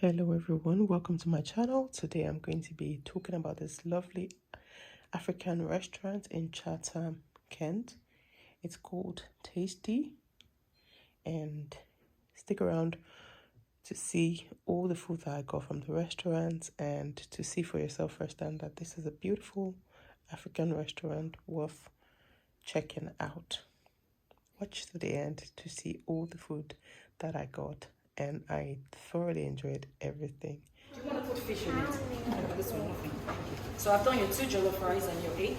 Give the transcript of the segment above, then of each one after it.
Hello everyone, welcome to my channel. Today I'm going to be talking about this lovely African restaurant in Chatham, Kent. It's called Tasty, and stick around to see all the food that I got from the restaurant and to see for yourself firsthand that this is a beautiful African restaurant worth checking out. Watch to the end to see all the food that I got, and I thoroughly enjoyed everything. Do you want to put fish in it? No, this one, nothing. So I've done your 2 jollof rice and your egg.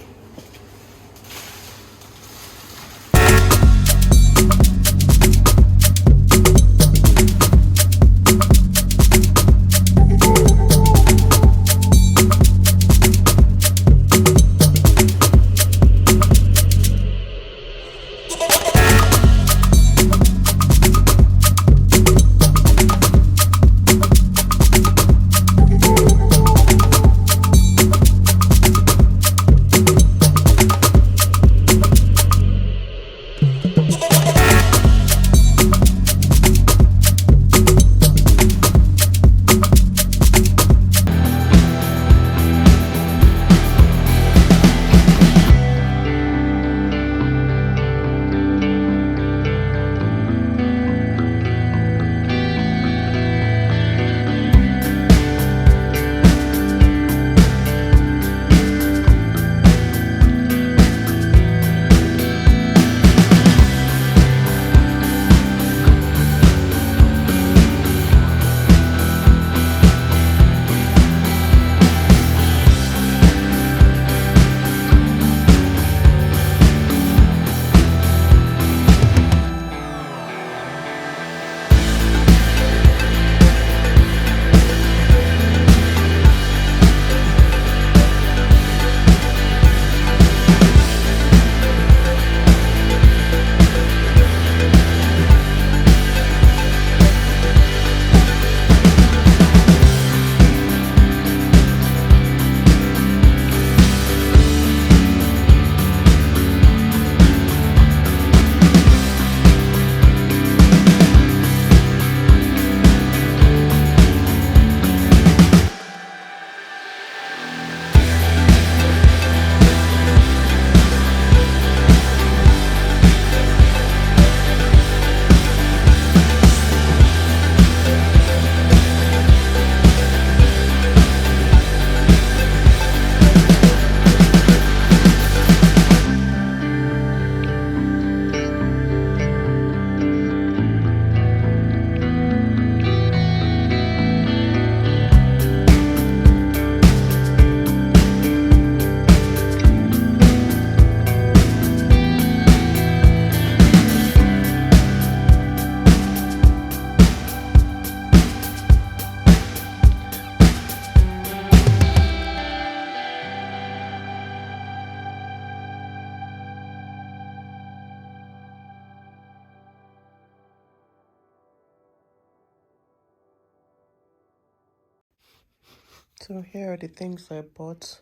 So here are the things I bought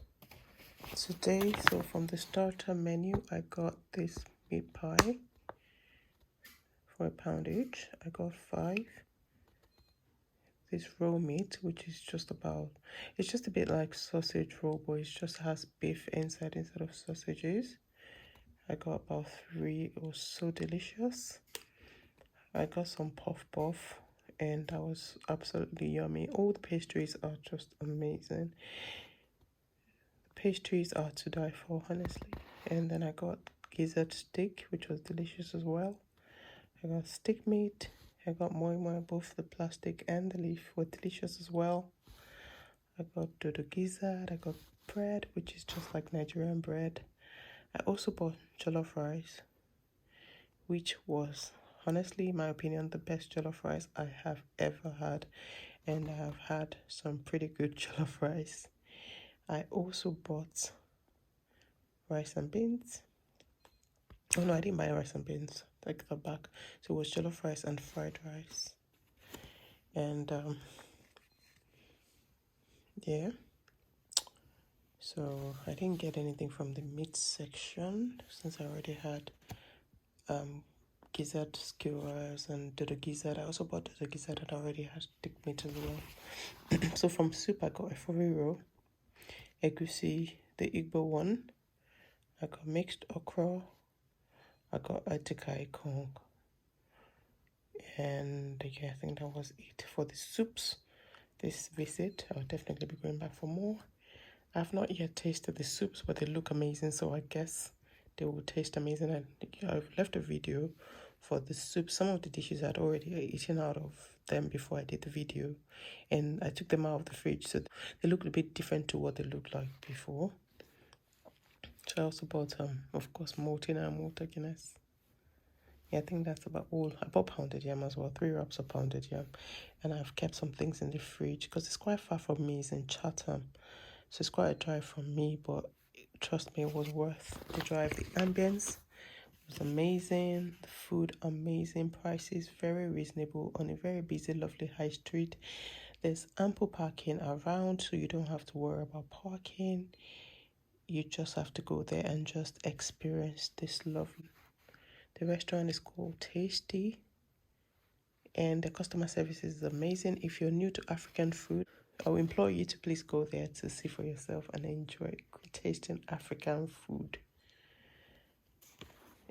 today. So from the starter menu, I got this meat pie for £1 each. I got 5. This raw meat, which is it's just a bit like sausage roll, but it just has beef inside instead of sausages. I got about 3. It was so delicious. I got some puff, and that was absolutely yummy. All the pastries are just amazing. Pastries are to die for, honestly. And then I got gizzard steak, which was delicious as well. I got steak meat. I got moi, both the plastic and the leaf were delicious as well. I got dodo gizzard. I got bread, which is just like Nigerian bread. I also bought jollof rice, which was, honestly, in my opinion, the best jollof rice I have ever had. And I have had some pretty good jollof rice. I also bought rice and beans. Oh no, I didn't buy rice and beans. Take that back. So it was jollof rice and fried rice. And yeah. So I didn't get anything from the meat section since I already had gizzard skewers and dodo gizzard. I also bought dodo gizzard and I already had stick meat as well. So from soup, I got a foriro, egusi, the Igbo one. I got mixed okra. I got atikai kong. And yeah, I think that was it for the soups this visit. I'll definitely be going back for more. I've not yet tasted the soups, but they look amazing, so I guess they will taste amazing. And I've left a video for the soup. Some of the dishes I'd already eaten out of them before I did the video, and I took them out of the fridge, so they look a bit different to what they looked like before. So I also bought of course Maltina and Malta Guinness. Yeah, I think that's about all. I bought pounded yam as well, 3 wraps of pounded yam, and I've kept some things in the fridge because it's quite far from me. It's in Chatham, so it's quite a drive from me, but trust me, it was worth the drive. The ambience was amazing, the food amazing, prices very reasonable on a very busy, lovely high street. There's ample parking around, so you don't have to worry about parking. You just have to go there and just experience this lovely. The restaurant is called Tasty, and the customer service is amazing. If you're new to African food, I will implore you to please go there to see for yourself and enjoy tasting African food.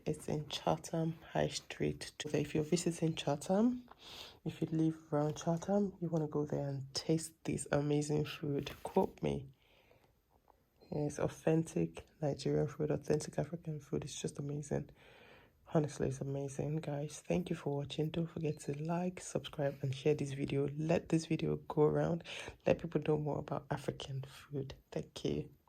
It's in Chatham High Street. If you're visiting Chatham, if you live around Chatham, you want to go there and taste this amazing food. Quote me. It's authentic Nigerian food, authentic African food. It's just amazing. Honestly, it's amazing, guys. Thank you for watching. Don't forget to like, subscribe, and share this video. Let this video go around. Let people know more about African food. Thank you.